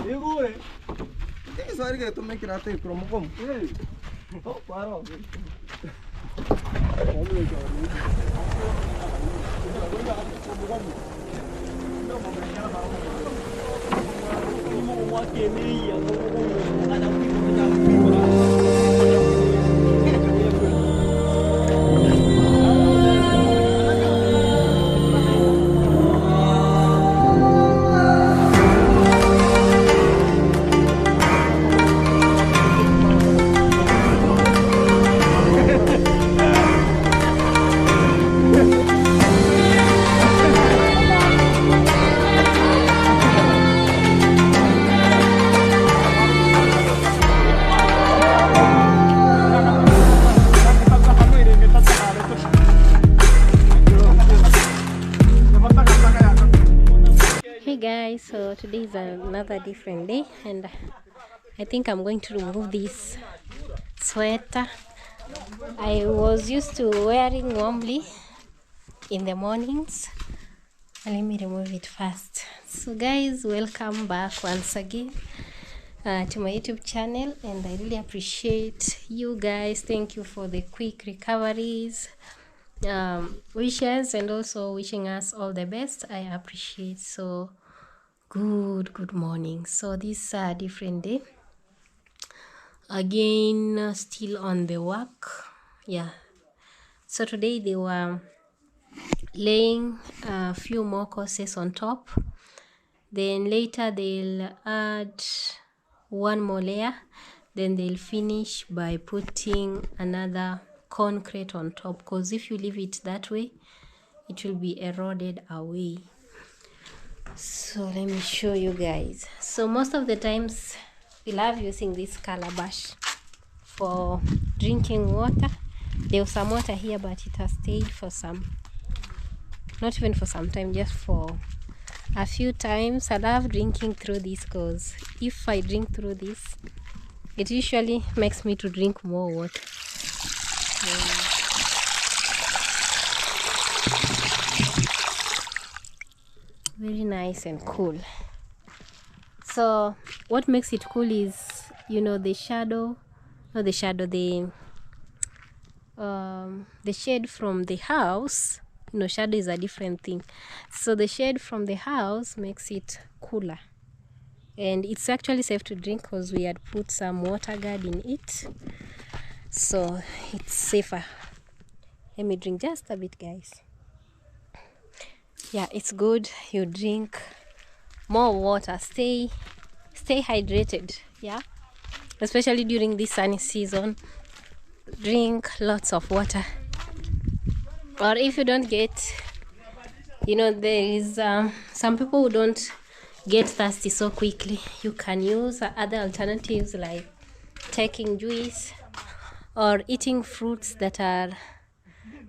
This is get to make it a take from home. Oh, wow. Hey guys, so today is another different day and I think I'm going to remove this sweater. I was used to wearing warmly in the mornings. Let me remove it first. So guys, welcome back once again to my YouTube channel, and I really appreciate you guys. Thank you for the quick recoveries, wishes, and also wishing us all the best. I appreciate. So good morning. So this is a different day again, still on the work. Yeah, so today they were laying a few more courses on top, then later they'll add one more layer, then they'll finish by putting another concrete on top, because if you leave it that way it will be eroded away. So let me show you guys. So most of the times we love using this calabash for drinking water. There was some water here, but it has stayed for some, not even for some time, just for a few times. I love drinking through this because if I drink through this, it usually makes me to drink more water. Very nice and cool. So what makes it cool is, you know, the shadow, not the shadow, the shade from the house. You know, shadow is a different thing. So the shade from the house makes it cooler, and it's actually safe to drink because we had put some water guard in it, so it's safer. Let me drink just a bit, guys. Yeah, it's good. You drink more water, stay hydrated. Yeah, especially during this sunny season, drink lots of water. Or if you don't get, you know, there is some people who don't get thirsty so quickly, you can use other alternatives like taking juice or eating fruits that are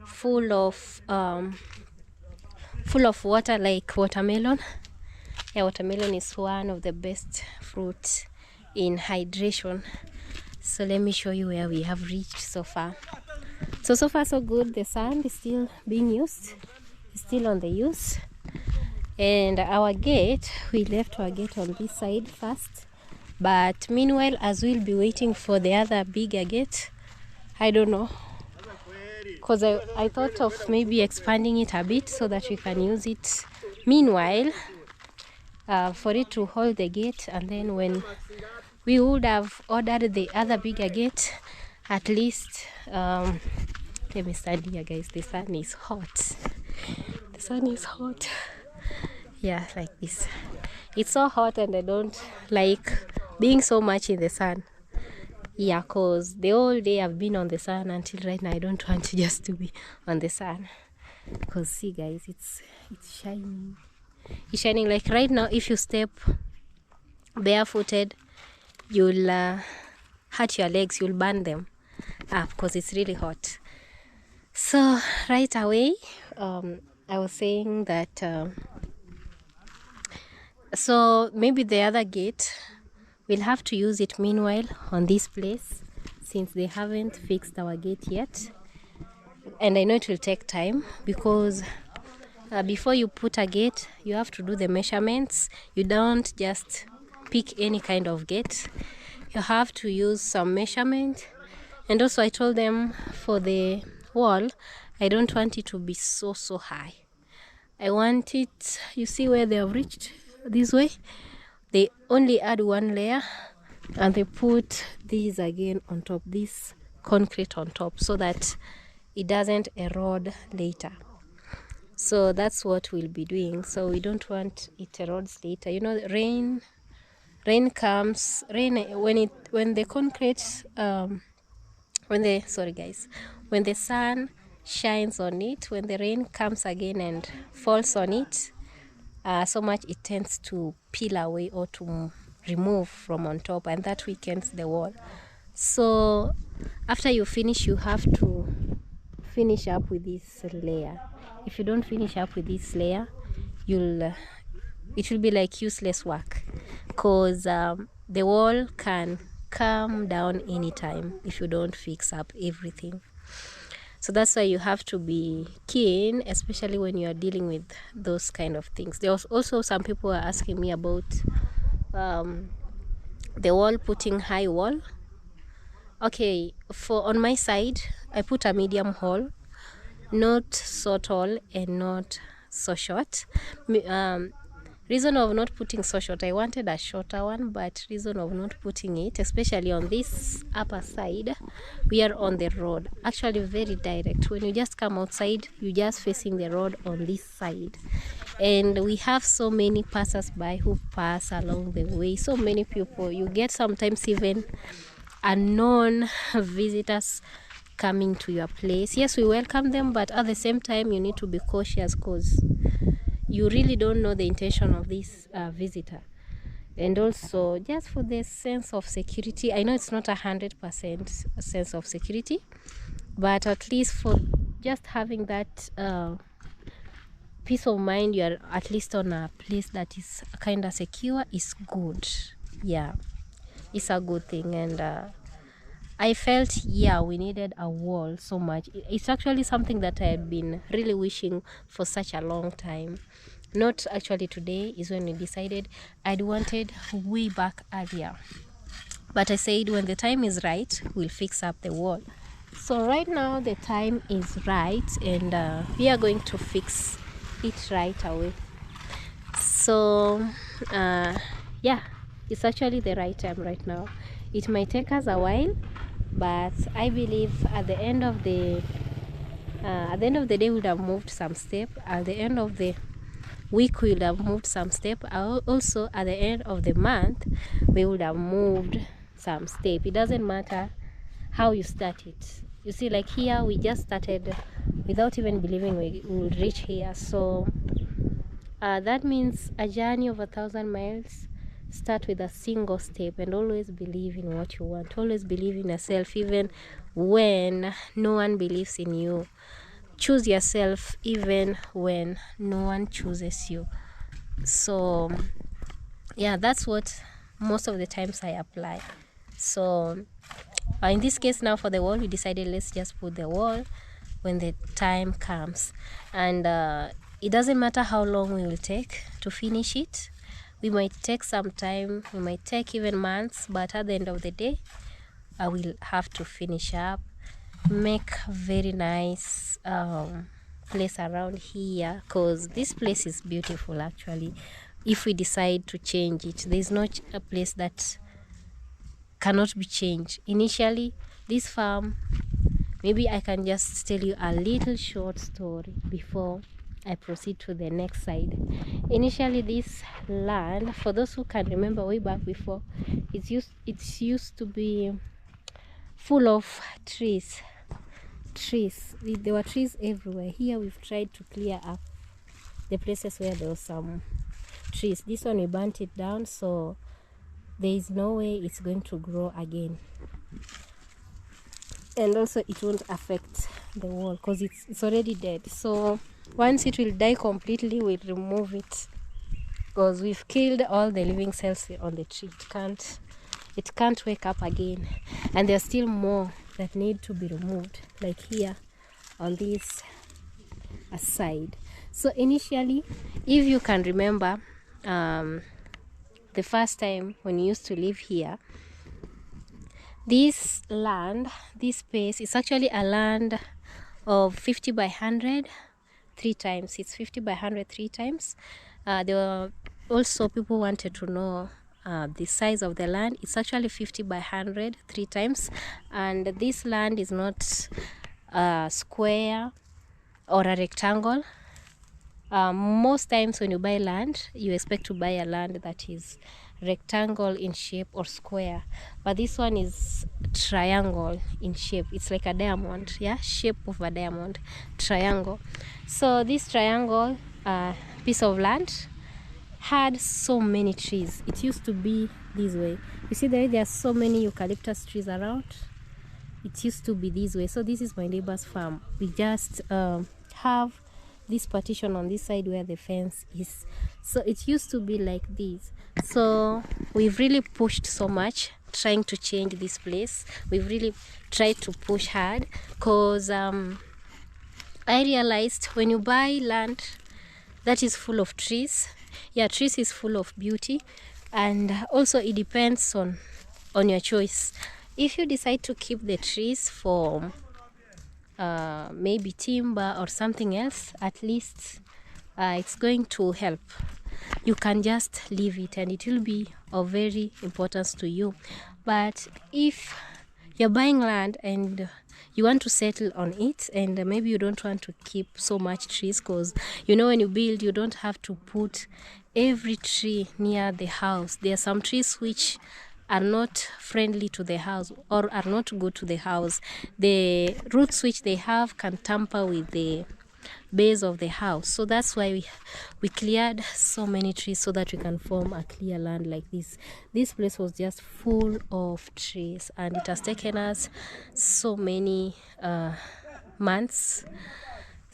full of water, like watermelon. Yeah, watermelon is one of the best fruits in hydration. So let me show you where we have reached so far. So far so good. The sand is still being used, it's still on the use. And our gate, we left our gate on this side first, but meanwhile, as we'll be waiting for the other bigger gate, I don't know, because I thought of maybe expanding it a bit so that we can use it meanwhile, for it to hold the gate. And then when we would have ordered the other bigger gate, at least let me stand here, guys. The sun is hot. The sun is hot. Yeah, like this. It's so hot and I don't like being so much in the sun. Yeah, because the whole day I've been on the sun until right now. I don't want to just to be on the sun, because see, guys, it's shining. It's shining. Like right now, if you step barefooted, you'll hurt your legs, you'll burn them up because it's really hot. So right away, I was saying that so maybe the other gate, we'll have to use it meanwhile on this place, since they haven't fixed our gate yet. And I know it will take time, because before you put a gate, you have to do the measurements. You don't just pick any kind of gate, you have to use some measurement. And also I told them for the wall, I don't want it to be so high. I want it, you see where they have reached this way, they only add one layer and they put these again on top, this concrete on top, so that it doesn't erode later. So that's what we'll be doing. So we don't want it erodes later. You know, rain comes, when the concrete when the sun shines on it, when the rain comes again and falls on it, so much it tends to peel away or to remove from on top, and that weakens the wall. So after you finish, you have to finish up with this layer. If you don't finish up with this layer, it will be like useless work, because the wall can come down anytime if you don't fix up everything. So that's why you have to be keen, especially when you are dealing with those kind of things. There was also some people were asking me about the wall, putting high wall. Okay, for on my side, I put a medium hole, not so tall and not so short. Reason of not putting so short, I wanted a shorter one, but reason of not putting it, especially on this upper side, we are on the road, actually very direct. When you just come outside, you just facing the road on this side, and we have so many passers-by who pass along the way, so many people. You get sometimes even unknown visitors coming to your place. Yes, we welcome them, but at the same time you need to be cautious, because you really don't know the intention of this visitor. And also just for the sense of security, I know it's not 100% sense of security, but at least for just having that peace of mind, you are at least on a place that is kind of secure, is good. Yeah, it's a good thing. And I felt, yeah, we needed a wall so much. It's actually something that I had been really wishing for such a long time. Not actually today is when we decided. I'd wanted way back earlier. But I said when the time is right, we'll fix up the wall. So right now the time is right, and we are going to fix it right away. So yeah, it's actually the right time right now. It might take us a while, but I believe at the end of the day we'll have moved some step. At the end of the week we would have moved some step. Also at the end of the month we would have moved some step. It doesn't matter how you start it. You see, like here we just started without even believing we would reach here. So that means a journey of 1,000 miles start with a single step. And always believe in what you want. Always believe in yourself, even when no one believes in you. Choose yourself even when no one chooses you. So yeah, that's what most of the times I apply. So in this case now, for the wall, we decided let's just put the wall when the time comes. And it doesn't matter how long we will take to finish it. We might take some time, we might take even months, but at the end of the day I will have to finish up, make very nice place around here, because this place is beautiful actually. If we decide to change it, there's not a place that cannot be changed. Initially, this farm, maybe I can just tell you a little short story before I proceed to the next side. Initially, this land, for those who can remember way back before, it's used to be full of trees. There were trees everywhere. Here we've tried to clear up the places where there was some trees. This one we burnt it down, so there is no way it's going to grow again. And also it won't affect the wall because it's already dead. So once it will die completely, we'll remove it, because we've killed all the living cells on the tree. It can't wake up again. And there's still more that need to be removed, like here on this side. So initially, if you can remember, the first time when you used to live here, this land, this space is actually a land of 50 by 100 3 times. It's 50 by 100 3 times. There were also people wanted to know the size of the land. It's actually 50 by 100 3 times, and this land is not a square or a rectangle. Most times when you buy land, you expect to buy a land that is rectangle in shape or square, but this one is triangle in shape. It's like a diamond, yeah, shape of a diamond, triangle. So this triangle piece of land had so many trees. It used to be this way. You see the way there are so many eucalyptus trees around? It used to be this way. So this is my neighbor's farm. We just have this partition on this side where the fence is. So it used to be like this. So we've really pushed so much trying to change this place. We've really tried to push hard, because I realized when you buy land that is full of trees, yeah, trees is full of beauty, and also it depends on your choice. If you decide to keep the trees for maybe timber or something else, at least it's going to help. You can just leave it and it will be of very importance to you. But if you're buying land and you want to settle on it, and maybe you don't want to keep so much trees, because you know when you build you don't have to put every tree near the house. There are some trees which are not friendly to the house or are not good to the house. The roots which they have can tamper with the base of the house. So that's why we cleared so many trees so that we can form a clear land like this. This place was just full of trees, and it has taken us so many months,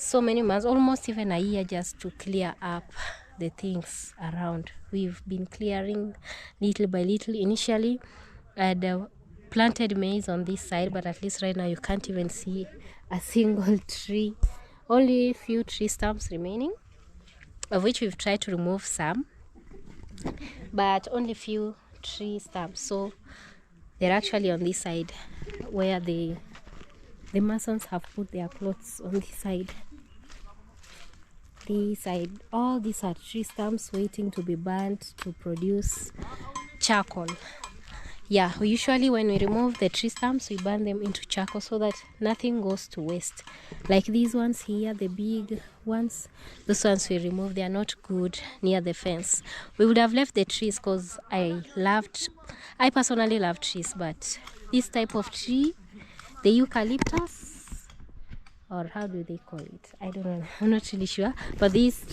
almost even a year, just to clear up the things around. We've been clearing little by little. Initially I planted maize on this side, but at least right now you can't even see a single tree. Only a few tree stumps remaining, of which we've tried to remove some, but only few tree stumps. So they're actually on this side where the masons have put their clothes on this side. This side, all these are tree stumps waiting to be burnt to produce charcoal. Yeah, we usually, when we remove the tree stumps, we burn them into charcoal so that nothing goes to waste. Like these ones here, the big ones, those ones we remove, they are not good near the fence. We would have left the trees because I personally love trees, but this type of tree, the eucalyptus, or how do they call it? I don't know. I'm not really sure. But this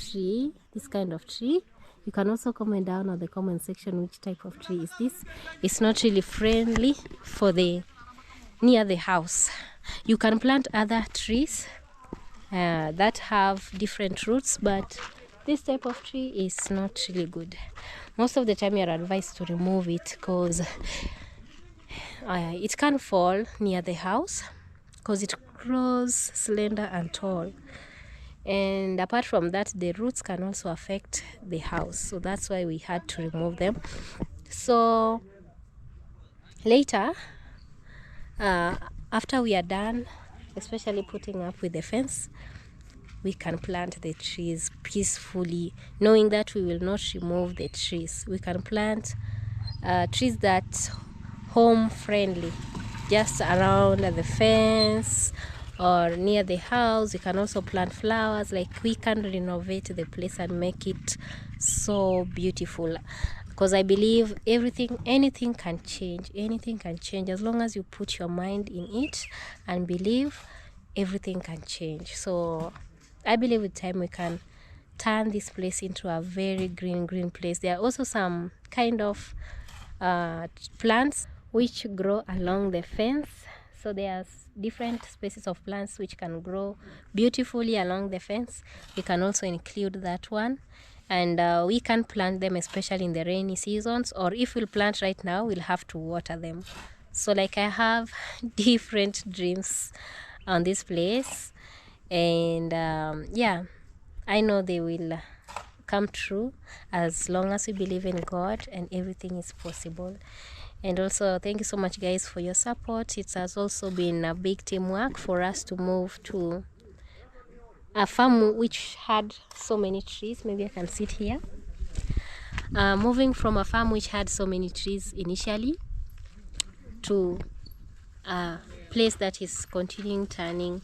kind of tree, you can also comment down on the comment section which type of tree is this. It's not really friendly for near the house. You can plant other trees that have different roots, but this type of tree is not really good. Most of the time you're advised to remove it because it can fall near the house because it grows slender and tall. And apart from that, the roots can also affect the house, so that's why we had to remove them. So later, after we are done, especially putting up with the fence, we can plant the trees peacefully, knowing that we will not remove the trees. We can plant trees that home friendly, just around the fence or near the house. You can also plant flowers. Like, we can renovate the place and make it so beautiful, because I believe anything can change as long as you put your mind in it and believe. Everything can change. So I believe with time we can turn this place into a very green place. There are also some kind of plants which grow along the fence. So there's different species of plants which can grow beautifully along the fence. We can also include that one, and we can plant them especially in the rainy seasons, or if we'll plant right now, we'll have to water them. So like, I have different dreams on this place, and yeah, I know they will come true as long as we believe in God, and everything is possible. And also, thank you so much, guys, for your support. It has also been a big teamwork for us to move to a farm which had so many trees. Maybe I can sit here. Moving from a farm which had so many trees initially to a place that is continuing turning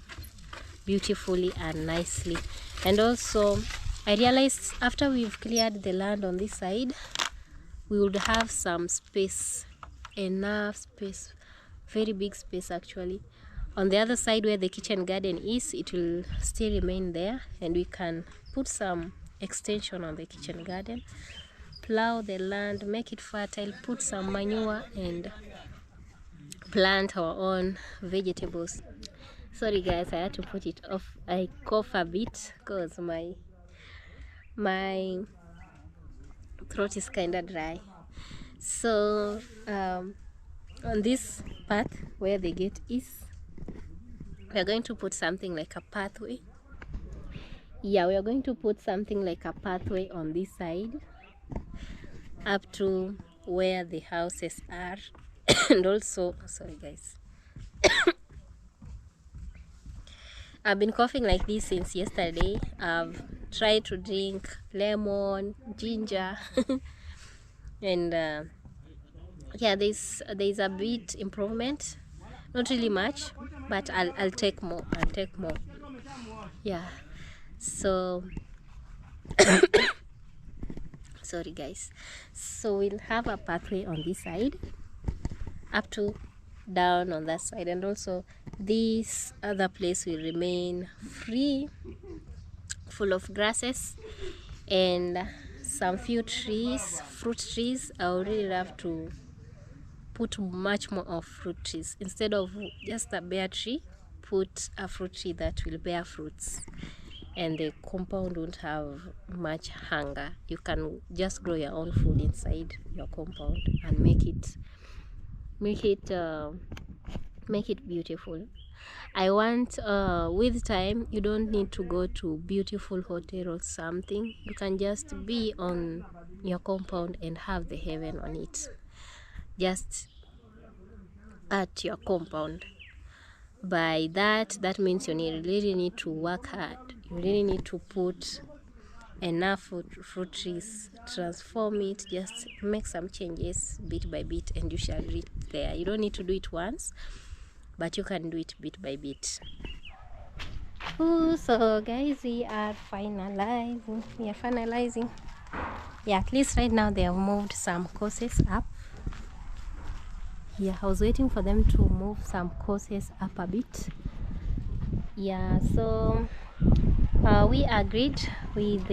beautifully and nicely. And also, I realized after we've cleared the land on this side, we would have some space, enough space, very big space actually. On the other side where the kitchen garden is, it will still remain there, and we can put some extension on the kitchen garden, plow the land, make it fertile, put some manure, and plant our own vegetables. Sorry guys, I had to put it off. I cough a bit because my throat is kind of dry. So on this path where the gate is, we are going to put something like a pathway. Yeah, we are going to put something like a pathway on this side up to where the houses are. And also, sorry guys, I've been coughing like this since yesterday. I've tried to drink lemon, ginger, and yeah, there's a bit improvement, not really much, but I'll take more. Yeah, so sorry guys. So we'll have a pathway on this side up to down on that side, and also this other place will remain free, full of grasses and some few trees, fruit trees. I would really love to put much more of fruit trees instead of just a bare tree. Put a fruit tree that will bear fruits, and the compound won't have much hunger. You can just grow your own food inside your compound and make it beautiful. I want with time, you don't need to go to beautiful hotel or something. You can just be on your compound and have the heaven on it, just at your compound. By that means you really need to work hard. You really need to put enough fruit trees, transform it, just make some changes bit by bit, and you shall reach there. You don't need to do it once, but you can do it bit by bit. Ooh, so guys, we are finalizing. Yeah, at least right now they have moved some courses up. Yeah, I was waiting for them to move some courses up a bit. Yeah, so we agreed with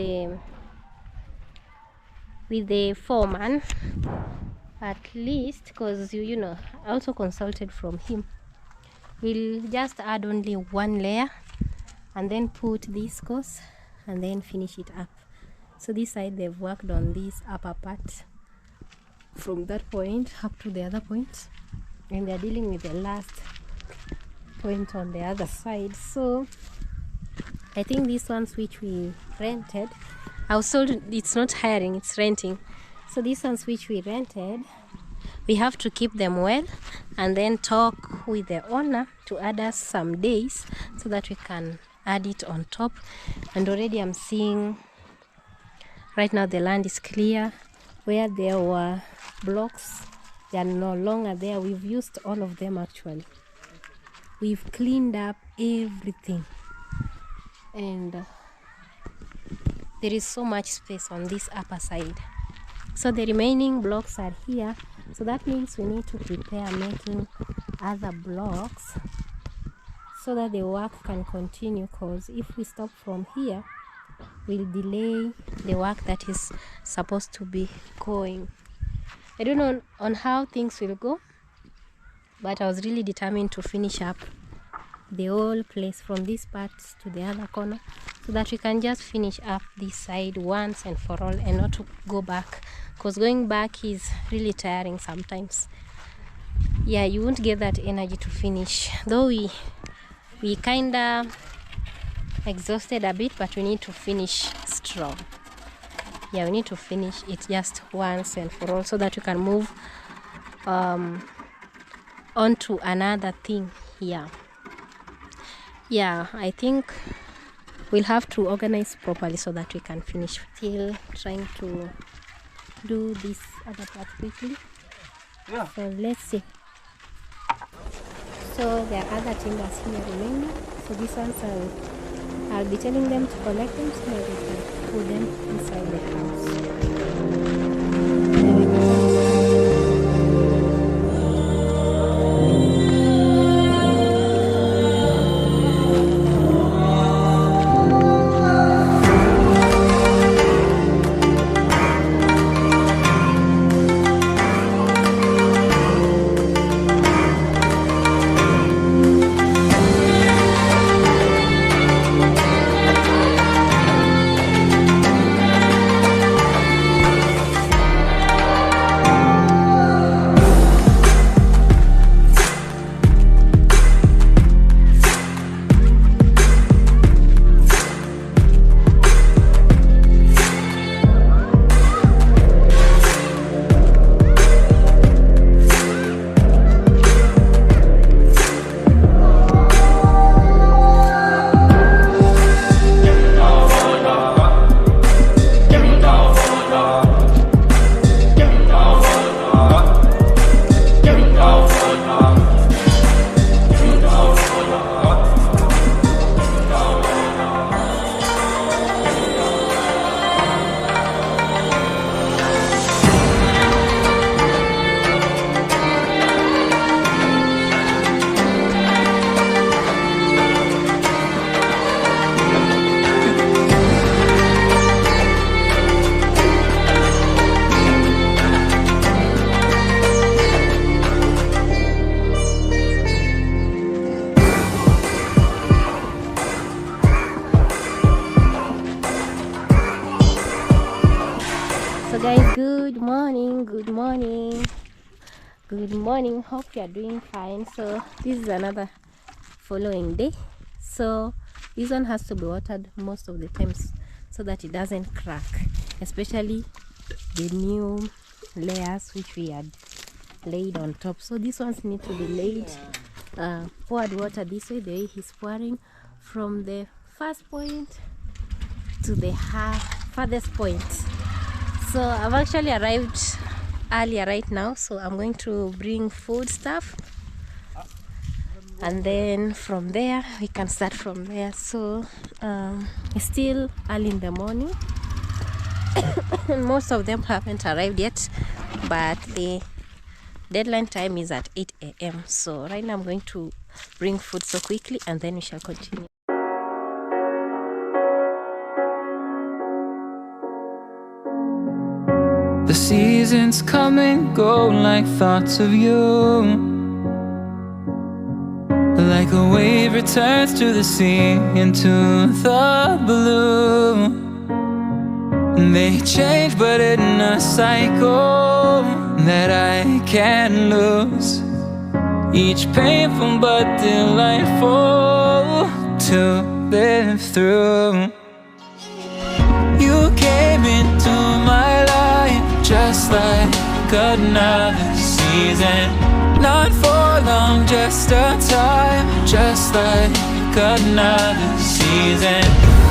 the foreman, at least, because you know, I also consulted from him. We'll just add only one layer and then put this course and then finish it up. So this side they've worked on this upper part from that point up to the other point, and they're dealing with the last point on the other side. So I think these ones which we rented, I was told it's not hiring, it's renting. So these ones which we rented, we have to keep them well and then talk with the owner to add us some days so that we can add it on top. And already I'm seeing right now the land is clear. Where there were blocks, they are no longer there. We've used all of them actually. We've cleaned up everything, and there is so much space on this upper side. So the remaining blocks are here. So that means we need to prepare making other blocks so that the work can continue, because if we stop from here, we'll delay the work that is supposed to be going. I don't know on how things will go, but I was really determined to finish up the whole place from this part to the other corner, so that we can just finish up this side once and for all, and not to go back, because going back is really tiring sometimes. Yeah, you won't get that energy to finish, though we kinda exhausted a bit, but we need to finish strong. yeah, we need to finish it just once and for all, so that we can move on to another thing. Yeah, I think we'll have to organize properly so that we can finish. Still trying to do this other part quickly. Yeah. So let's see. So there are other timbers here remaining. So these ones I'll be telling them to collect them so that we can put them inside the house. So guys, good morning, hope you are doing fine. So this is another following day. So this one has to be watered most of the times so that it doesn't crack, especially the new layers which we had laid on top. So these ones need to be laid, poured water this way, the way he's pouring from the first point to the farthest point. So I've actually arrived earlier right now, so I'm going to bring food stuff, and then from there we can start from there. So it's still early in the morning. Most of them haven't arrived yet, but the deadline time is at 8 a.m. So right now I'm going to bring food so quickly, and then we shall continue. The seasons come and go like thoughts of you, like a wave returns to the sea into the blue. They change but in a cycle that I can't lose, each painful but delightful to live through. You came into my life just like another season, not for long, just a time, just like another season.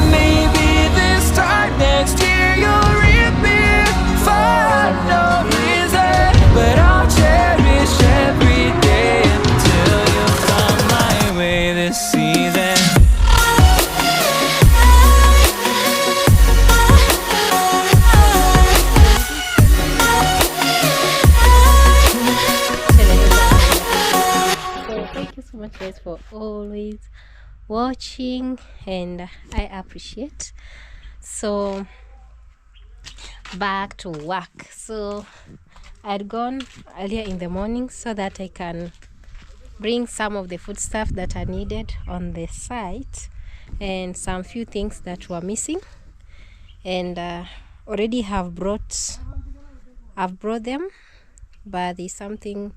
Maybe this time next year you'll reappear for no reason, but I'll cherish every day until you come my way this season. Guys, for always watching, and I appreciate. So back to work. So I'd gone earlier in the morning so that I can bring some of the food stuff that are needed on the site and some few things that were missing, and already I've brought them, but there's something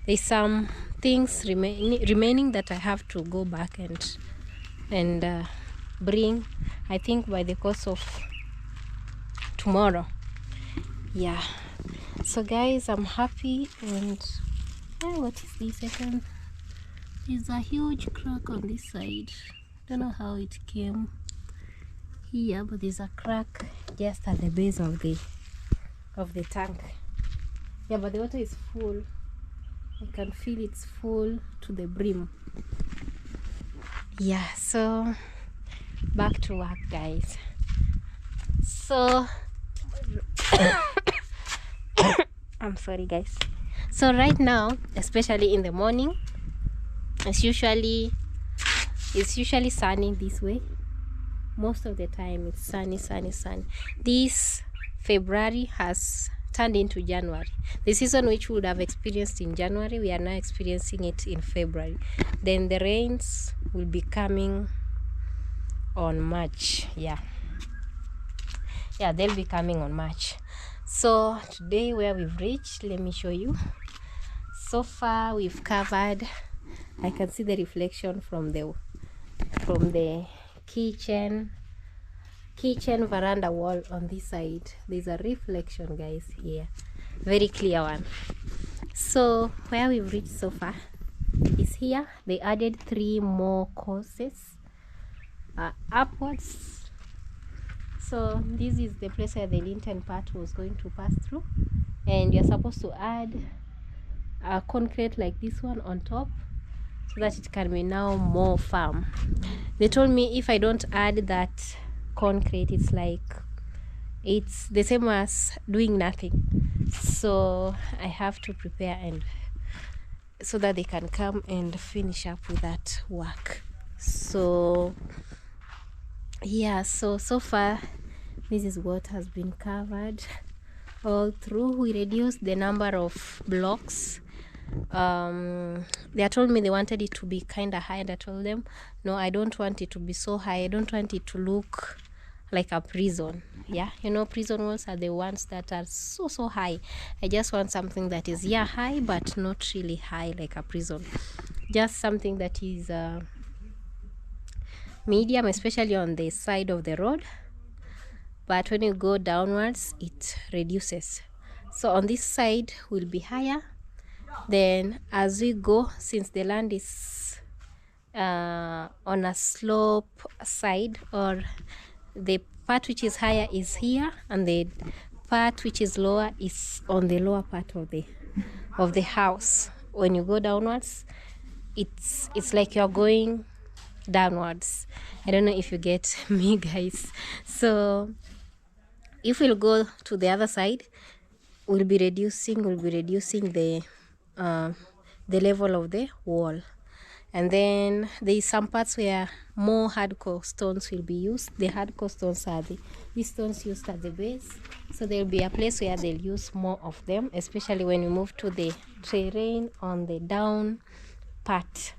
there's some things remaining that I have to go back and bring. I think by the course of tomorrow. Yeah, so guys, I'm happy. And what is this? There's a huge crack on this side. Don't know how it came here, but there's a crack just at the base of the tank. Yeah, but the water is full. I can feel it's full to the brim. Yeah, so back to work, guys. So I'm sorry, guys. So right now, especially in the morning, it's usually sunny this way. Most of the time it's sunny. This February has turned into January. The season which we would have experienced in January, we are now experiencing it in February. Then the rains will be coming on March. Yeah, they'll be coming on March. So today, where we've reached, let me show you. So far we've covered, I can see the reflection from the kitchen veranda wall on this side. There's a reflection, guys, here, very clear one. So where we've reached so far is here. They added 3 more courses upwards. So this is the place where the lintel part was going to pass through, and you're supposed to add a concrete like this one on top so that it can be now more firm. They told me if I don't add that concrete, it's the same as doing nothing. So I have to prepare, and so that they can come and finish up with that work. So yeah, so far this is what has been covered all through. We reduced the number of blocks. They told me they wanted it to be kind of high, and I told them no, I don't want it to be so high. I don't want it to look like a prison. Yeah, prison walls are the ones that are so high. I just want something that is high, but not really high like a prison. Just something that is medium, especially on the side of the road, but when you go downwards it reduces. So on this side will be higher. Then as we go, since the land is on a slope side, or the part which is higher is here, and the part which is lower is on the lower part of the house. When you go downwards, it's like you're going downwards. I don't know if you get me, guys. So if we'll go to the other side, we'll be reducing the level of the wall. And then there is some parts where more hardcore stones will be used. The hardcore stones are these stones used at the base. So there will be a place where they'll use more of them, especially when we move to the terrain on the down part.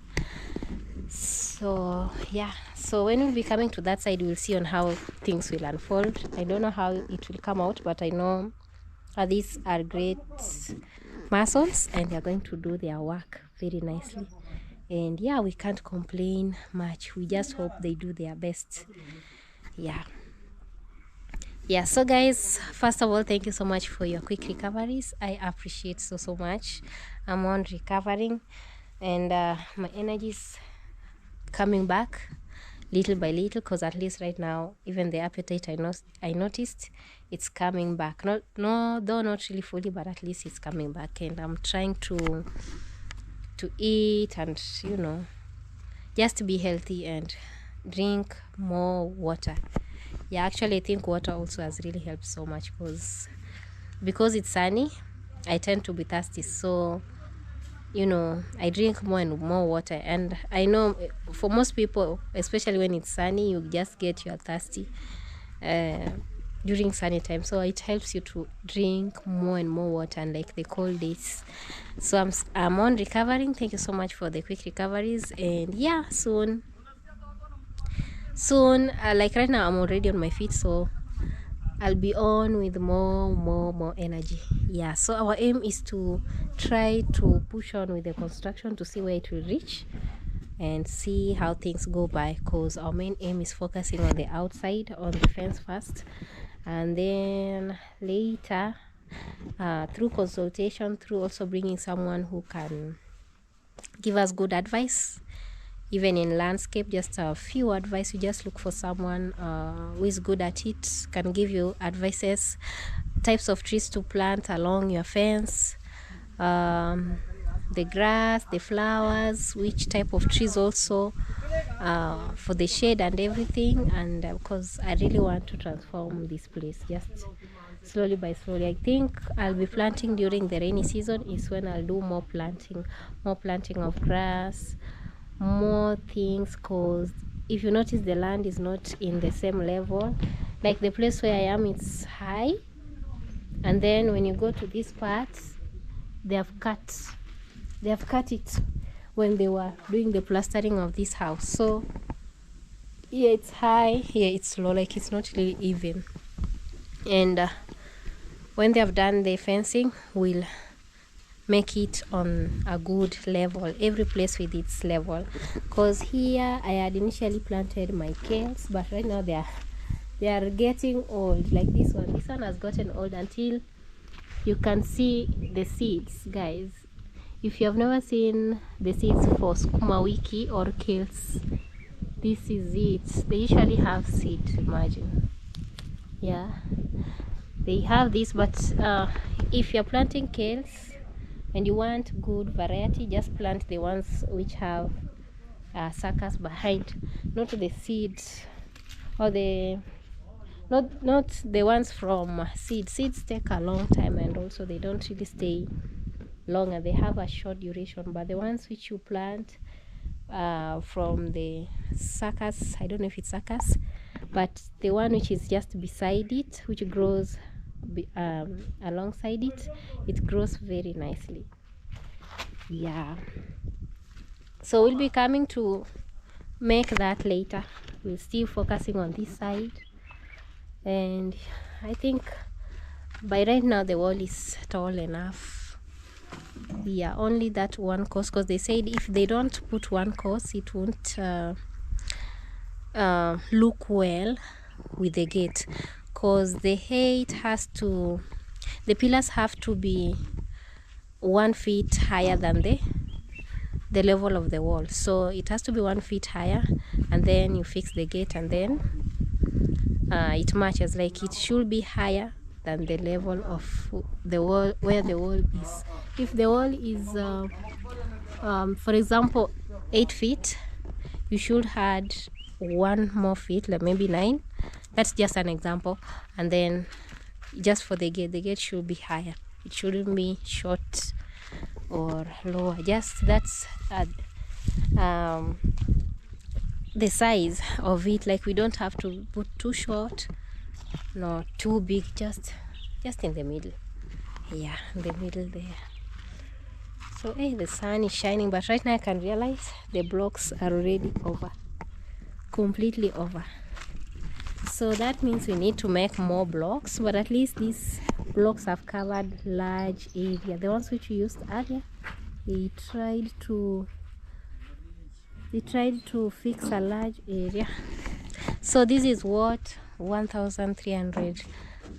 So yeah, so when we'll be coming to that side, we'll see on how things will unfold. I don't know how it will come out, but I know these are great masons, and they're going to do their work very nicely. And yeah, we can't complain much. We just hope they do their best. Yeah, so guys, first of all, thank you so much for your quick recoveries. I appreciate so much. I'm on recovering, and my energy is coming back little by little, because at least right now, even the appetite I noticed, it's coming back. Though not really fully, but at least it's coming back. And I'm trying to eat and just be healthy and drink more water. Yeah, actually I think water also has really helped so much, because it's sunny, I tend to be thirsty. So I drink more and more water. And I know for most people, especially when it's sunny, you just get your thirsty during sunny time. So it helps you to drink more and more water, and like the cold days. So I'm on recovering. Thank you so much for the quick recoveries. And yeah, soon like right now I'm already on my feet, so I'll be on with more energy. Yeah, so our aim is to try to push on with the construction to see where it will reach and see how things go by, because our main aim is focusing on the outside, on the fence first, And then later, through consultation, through also bringing someone who can give us good advice, even in landscape, just a few advice. You just look for someone who is good at it, can give you advices, types of trees to plant along your fence, the grass, the flowers, which type of trees also for the shade and everything. And because I really want to transform this place, just slowly by slowly. I think I'll be planting during the rainy season is when I'll do more planting of grass, more things, because if you notice, the land is not in the same level. Like the place where I am, it's high, and then when you go to this part, they have cut it when they were doing the plastering of this house. So here it's high, here it's low, like it's not really even. And when they have done the fencing, we'll make it on a good level, every place with its level. Because here I had initially planted my kales, but right now they are getting old. Like this one has gotten old until you can see the seeds, guys. If you have never seen the seeds for sukuma wiki or kales, this is it. They usually have seeds, imagine. Yeah, they have this. But if you're planting kales and you want good variety, just plant the ones which have suckers behind, not the seeds or the not the ones from seeds. Seeds take a long time, and also they don't really stay long, and they have a short duration. But the ones which you plant from the suckers, I don't know if it's suckers, but the one which is just beside it, which grows alongside it, it grows very nicely. Yeah, so we'll be coming to make that later. We're still focusing on this side, and I think by right now the wall is tall enough. Yeah, only that one course, because they said if they don't put one course, it won't look well with the gate, because the height has to, the pillars have to be 1 foot higher than the level of the wall. So it has to be 1 foot higher, and then you fix the gate, and then it matches. Like it should be higher than the level of the wall, where the wall is. If the wall is for example 8 feet, you should add 1 more feet, like maybe 9. That's just an example. And then just for the gate should be higher. It shouldn't be short or lower. Just that's the size of it. Like we don't have to put too short nor too big, just in the middle. Yeah, in the middle there. So hey, the sun is shining, but right now I can realize the blocks are already over, completely over. So that means we need to make more blocks, but at least these blocks have covered large area. The ones which we used earlier, they tried to fix a large area. So this is what 1,300,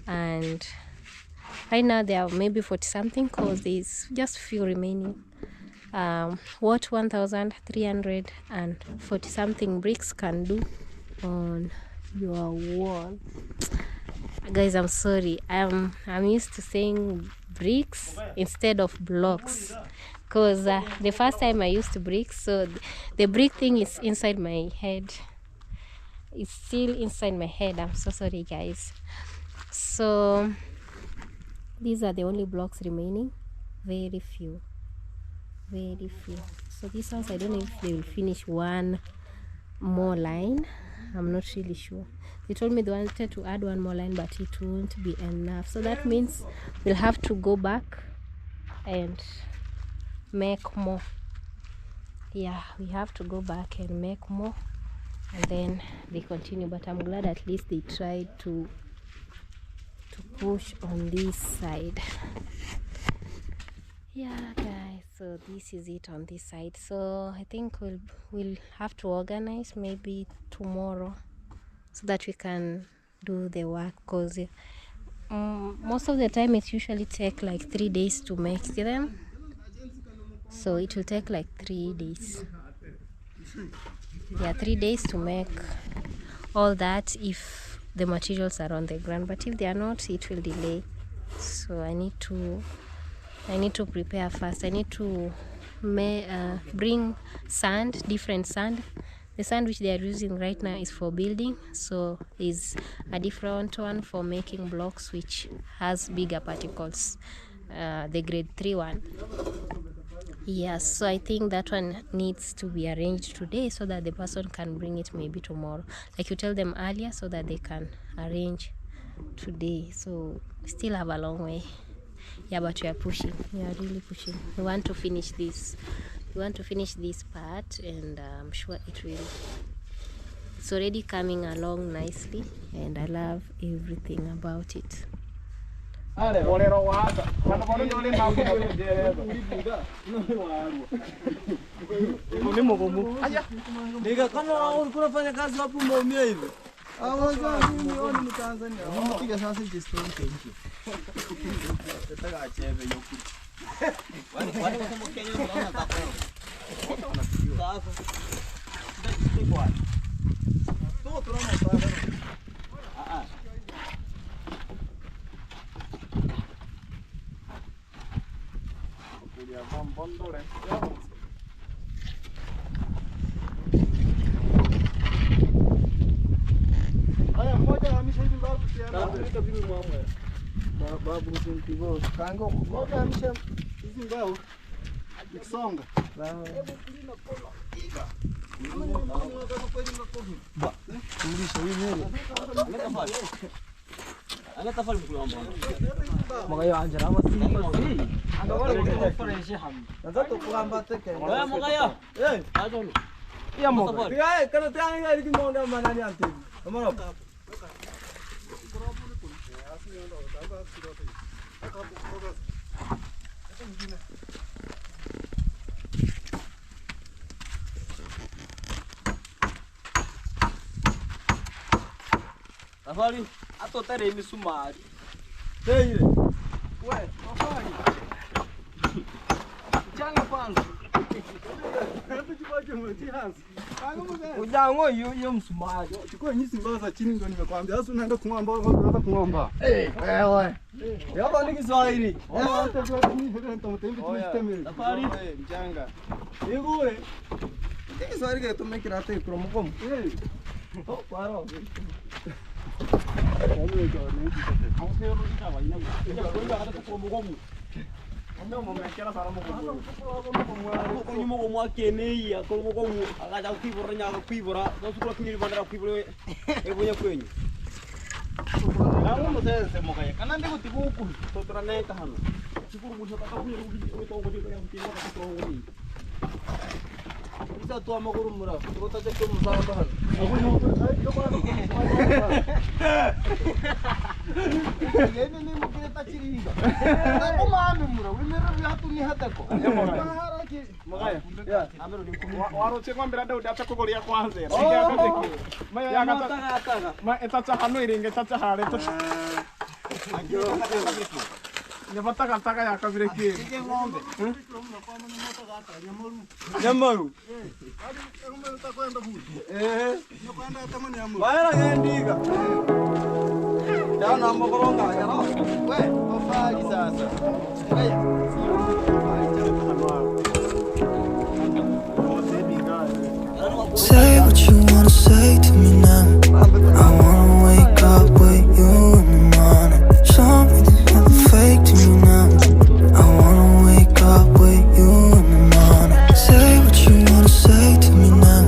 and right now there are maybe 40 something, because there's just few remaining. What 1,340 something bricks can do on your wall. Guys, I'm sorry, I'm used to saying bricks instead of blocks, because the first time I used bricks, so the brick thing is inside my head. It's still inside my head. I'm so sorry, guys. So these are the only blocks remaining. Very few. So these ones, I don't know if they will finish one more line. I'm not really sure. They told me they wanted to add one more line, but it won't be enough. So that means we'll have to go back and make more. Yeah, we have to go back and make more, and then they continue. But I'm glad at least they tried to push on this side. Yeah, guys, so this is it on this side. So I think we'll have to organize maybe tomorrow, so that we can do the work, because most of the time it usually take like 3 days to make them, so it will take like 3 days. Yeah, 3 days to make all that if the materials are on the ground, but if they are not, it will delay. So I need to prepare first. I need to bring sand, different sand. The sand which they are using right now is for building, so is a different one for making blocks which has bigger particles, the grade 3 one. Yes, so I think that one needs to be arranged today so that the person can bring it maybe tomorrow. Like you tell them earlier so that they can arrange today. So we still have a long way. Yeah, but we are pushing. We are really pushing. We want to finish this. We want to finish this part, and I'm sure it will. It's already coming along nicely, and I love everything about it. Afali, atotare misumari. Hey, we, afali. Changa kwanza. Ujango hiyo msumari. Chukua nyisi mbao za chini ndio nimekwambia. Sasa unaenda kung'omba, unaanza kung'omba. Wewe. Yaba ni Kiswahili. Hata kwa nini hata mtembe tumestemele. Afali, mchanga. Igure. Kiswahili ke tumekira hata kromokom. Oh, paro. Isa tua maguru mura, kota cek musabah. Ini nih mungkin tak ciri juga. Aku mami mura, ini merah hatu nih hatako. Makanya, ya. Waro cek ngombe ada udah cek kuliah kwanza. Ya kata. Ma eta cahano iringe eta hare eta. Ayo. Nyapata kata ya kabireki. Ini ngombe. Nyamaru. Baera ngendiga. Jangan nambah koronga ya no. We, ofali sasa. Haya. Say what you wanna say to me now. I wanna wake up with you in the morning. Show me there's nothing fake to me now. I wanna wake up with you in the morning. Say what you wanna say to me now.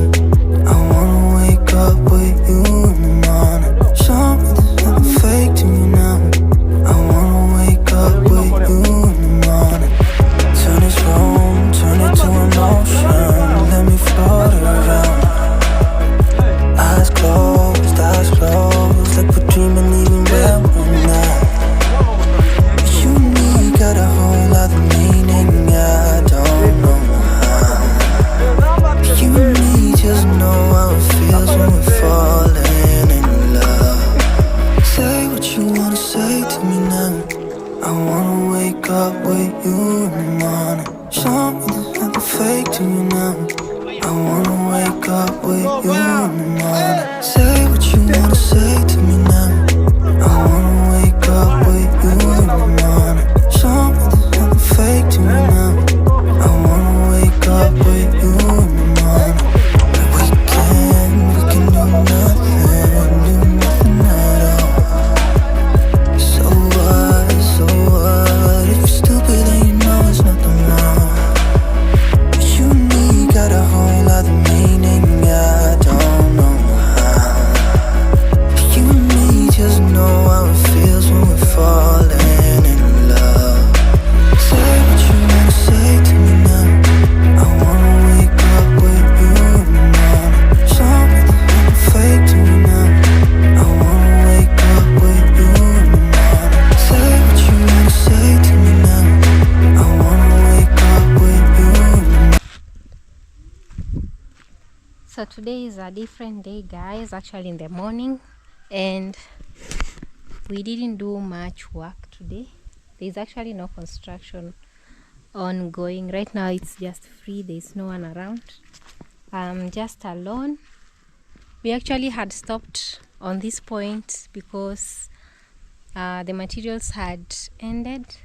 I wanna wake up with you in the morning. Show me there's nothing fake to me now. I wanna wake up with you in the morning. Turn this room, turn it to an ocean. Let me float around. Eyes closed. So today is a different day, guys, actually in the morning, and we didn't do much work today. There's actually no construction ongoing right now. It's just free. There's no one around. I'm just alone. We actually had stopped on this point because the materials had ended,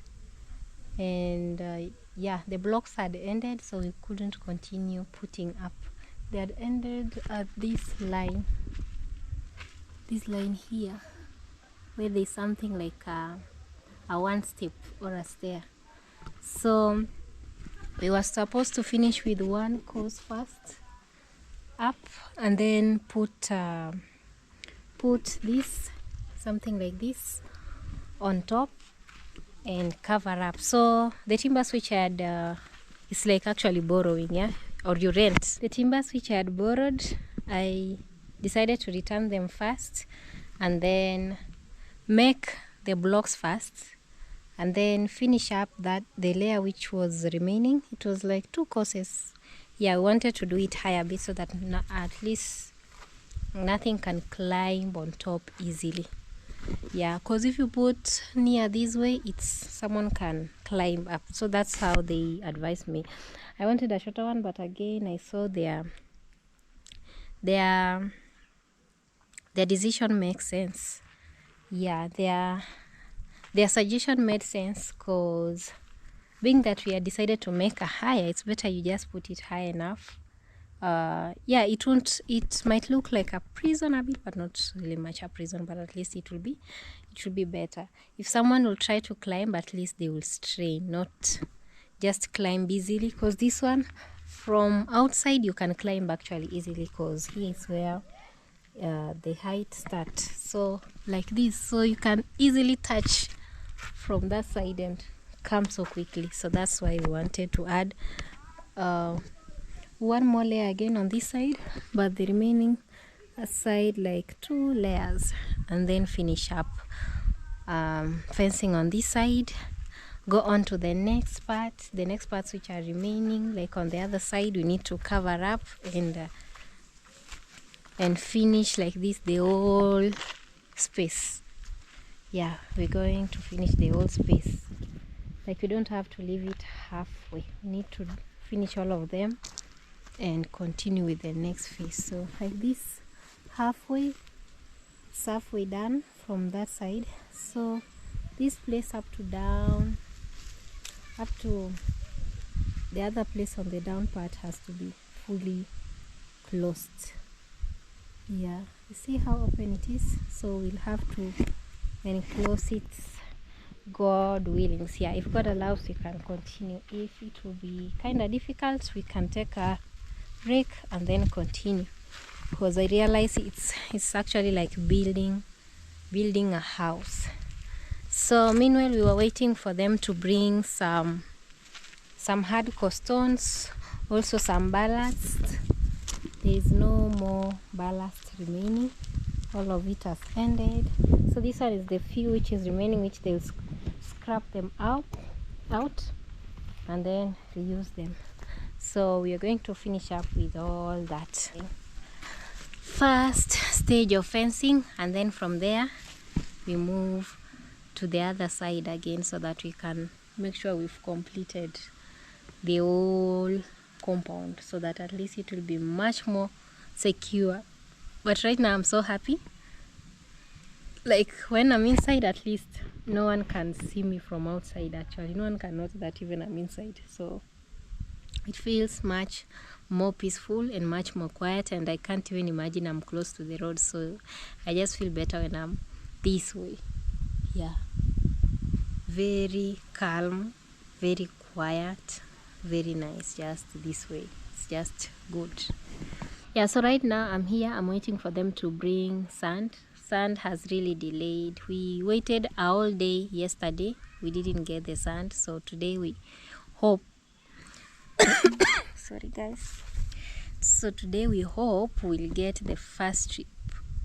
and yeah, the blocks had ended, so we couldn't continue putting up. They had ended at this line here, where there's something like a one step or a stair. So we were supposed to finish with one course first up, and then put this, something like this, on top and cover up. So the timbers which I had, it's like actually borrowing, yeah, or you rent. The timbers which I had borrowed, I decided to return them first and then make the blocks first and then finish up the layer which was remaining. It was like 2 courses. Yeah, I wanted to do it higher a bit so that at least nothing can climb on top easily. Yeah, because if you put near this way, someone can climb up. So that's how they advised me. I wanted a shorter one, but again I saw their decision makes sense. Yeah, their suggestion made sense, because being that we had decided to make a higher, it's better you just put it high enough. Yeah, it might look like a prison a bit, but not really much a prison, but at least it should be better. If someone will try to climb, at least they will strain, not just climb easily, because this one from outside you can climb actually easily, because here is where the height starts, so like this, so you can easily touch from that side and come so quickly. So that's why we wanted to add one more layer again on this side, but the remaining side like 2 layers, and then finish up fencing on this side. Go on to the next parts which are remaining, like on the other side we need to cover up and finish like this the whole space. Yeah, we're going to finish the whole space. Like, we don't have to leave it halfway. We need to finish all of them and continue with the next phase. So like this, it's halfway done from that side. So this place up to down, up to the other place on the down part has to be fully closed. Yeah, you see how open it is, so we'll have to enclose it, God willing. Yeah, if God allows, we can continue. If it will be kind of difficult, we can take a break and then continue, because I realize it's actually like building a house. So meanwhile, we were waiting for them to bring some hardcore stones, also some ballast. There is no more ballast remaining. All of it has ended. So this one is the few which is remaining, which they'll scrap them out and then reuse them. So we are going to finish up with all that first stage of fencing, and then from there we move to the other side again, so that we can make sure we've completed the whole compound, so that at least it will be much more secure. But right now I'm so happy. Like, when I'm inside, at least no one can see me from outside. Actually, no one can notice that even I'm inside. So it feels much more peaceful and much more quiet, and I can't even imagine I'm close to the road. So I just feel better when I'm this way. Yeah, very calm, very quiet, very nice. Just this way, it's just good. Yeah, so right now I'm here, I'm waiting for them to bring sand. Sand has really delayed. We waited all day yesterday, we didn't get the sand, so today we hope sorry guys, so today we hope we'll get the first trip.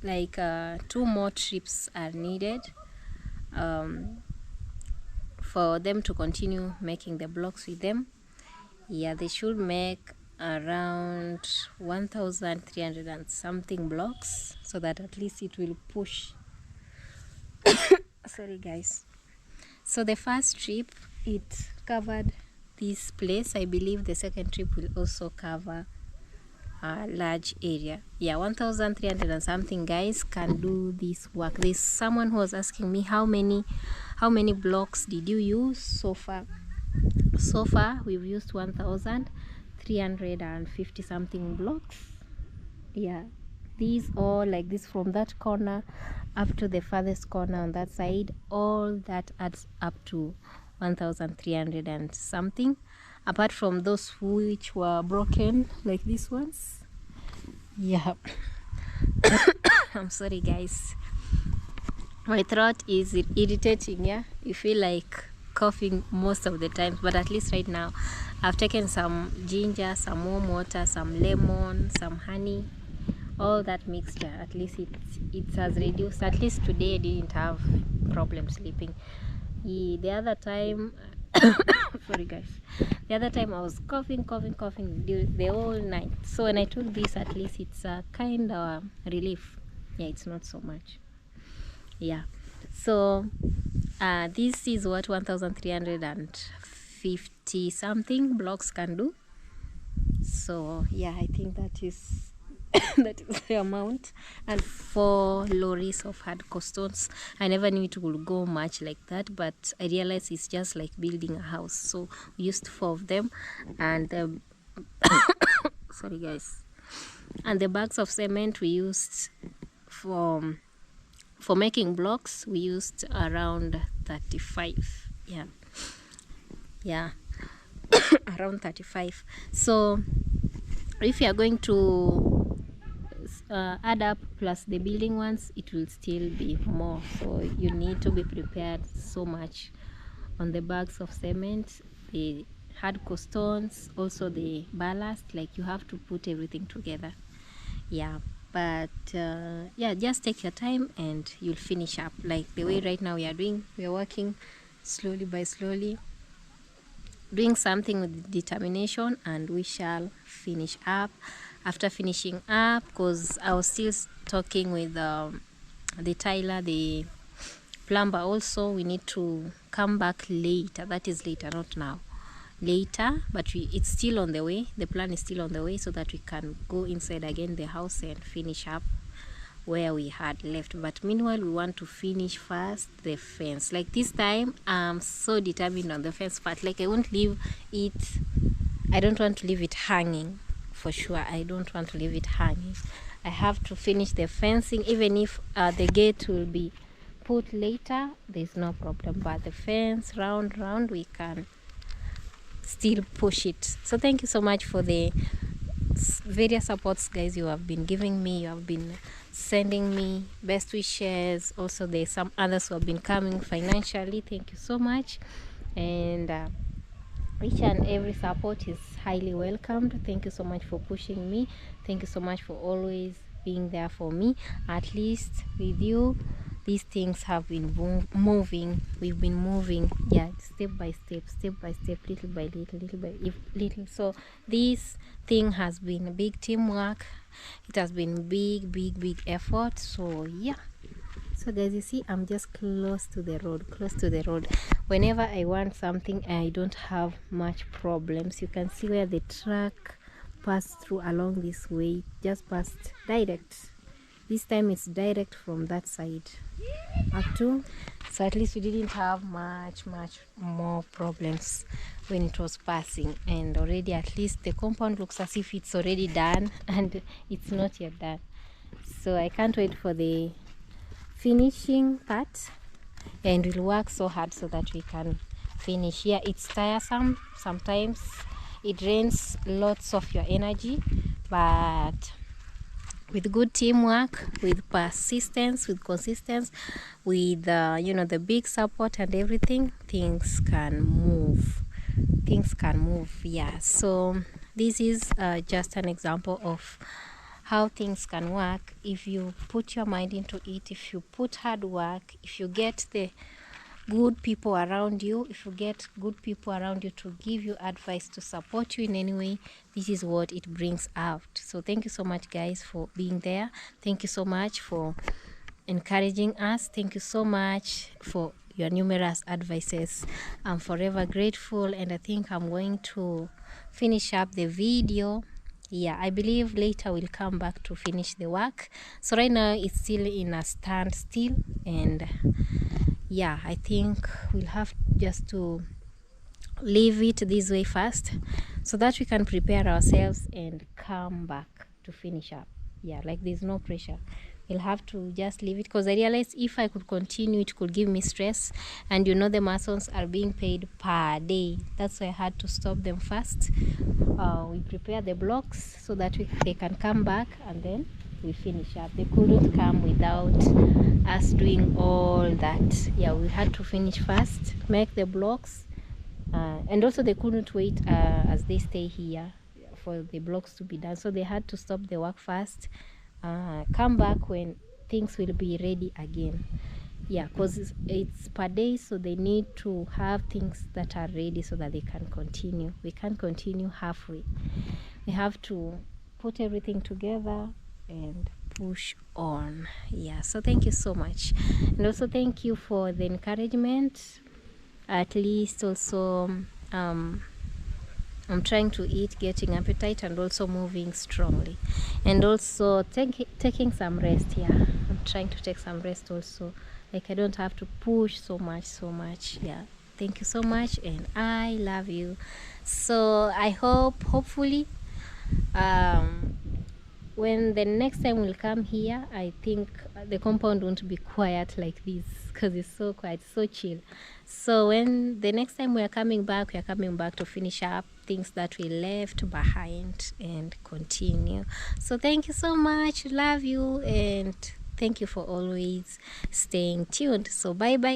Like 2 more trips are needed for them to continue making the blocks with them. Yeah, they should make around 1,300 and something blocks, so that at least it will push. Sorry guys. So the first trip it covered this place. I believe the second trip will also cover a large area. Yeah, 1,300 and something guys can do this work. There's someone who was asking me how many blocks did you use so far. So far we've used 1,350 something blocks. Yeah, these all like this, from that corner up to the farthest corner on that side, all that adds up to 1,300 and something, apart from those which were broken like these ones. Yeah. I'm sorry guys, my throat is irritating. Yeah, you feel like coughing most of the time, but at least right now I've taken some ginger, some warm water, some lemon, some honey, all that mixture. At least it has reduced. At least today I didn't have problem sleeping. The other time sorry guys, the other time I was coughing the whole night. So when I took this, at least it's a kind of relief. Yeah, it's not so much. Yeah, so this is what 1,350 something blocks can do. So yeah, I think that is that is the amount. And 4 lorries of hardcore stones. I never knew it would go much like that, but I realized it's just like building a house. So we used 4 of them, and sorry guys, and the bags of cement we used for making blocks, we used around 35. Yeah around 35. So if you are going to add up plus the building ones, it will still be more. So you need to be prepared so much on the bags of cement, the hardcore stones, also the ballast. Like, you have to put everything together. Yeah, but yeah, just take your time and you'll finish up. Like the way right now we are working slowly by slowly, doing something with determination, and we shall finish up. After finishing up, because I was still talking with the tiler, the plumber also, we need to come back later. That is later, not now, later, but it's still on the way. The plan is still on the way, so that we can go inside again the house and finish up where we had left. But meanwhile, we want to finish first the fence. Like this time, I'm so determined on the fence part. Like, I won't leave it, I don't want to leave it hanging. For sure, I don't want to leave it hanging. I have to finish the fencing. Even if the gate will be put later, there's no problem, but the fence round we can still push it. So thank you so much for the various supports, guys, you have been giving me. You have been sending me best wishes. Also, there's some others who have been coming financially. Thank you so much, and each and every support is highly welcomed. Thank you so much for pushing me. Thank you so much for always being there for me. At least with you, these things have been moving. We've been moving, yeah, step by step, little by little. So this thing has been a big teamwork. It has been big effort. So yeah. So guys, you see, I'm just close to the road. Whenever I want something, I don't have much problems. You can see where the truck passed through along this way, just passed direct. This time it's direct from that side up to, so at least we didn't have much more problems when it was passing. And already, at least the compound looks as if it's already done, and it's not yet done. So I can't wait for the finishing part, and we'll work so hard so that we can finish. Yeah, it's tiresome sometimes, it drains lots of your energy, but with good teamwork, with persistence, with consistency, with the big support and everything, things can move. Yeah, so this is just an example of how things can work if you put your mind into it, if you put hard work, if you get the good people around you, if you get good people around you to give you advice, to support you in any way, this is what it brings out. So thank you so much, guys, for being there. Thank you so much for encouraging us. Thank you so much for your numerous advices. I'm forever grateful, and I think I'm going to finish up the video. Yeah, I believe later we'll come back to finish the work. So right now it's still in a standstill, and yeah, I think we'll have just to leave it this way first so that we can prepare ourselves and come back to finish up. Yeah, like there's no pressure. We'll have to just leave it, because I realized if I could continue, it could give me stress, and you know the masons are being paid per day. That's why I had to stop them first. We prepare the blocks so that they can come back, and then we finish up. They couldn't come without us doing all that. Yeah, we had to finish first, make the blocks, and also they couldn't wait as they stay here for the blocks to be done. So they had to stop the work first, come back when things will be ready again. Yeah, because it's per day, so they need to have things that are ready so that they can continue. We can't continue halfway. We have to put everything together and push on. Yeah, so thank you so much, and also thank you for the encouragement. At least also I'm trying to eat, getting appetite, and also moving strongly, and also taking some rest. Yeah, I'm trying to take some rest also, like I don't have to push so much. Yeah, thank you so much, and I love you. So I hopefully when the next time we'll come here, I think the compound won't be quiet like this, because it's so quiet, so chill. So when the next time we are coming back to finish up things that we left behind and continue. So thank you so much, love you, and thank you for always staying tuned. So bye bye.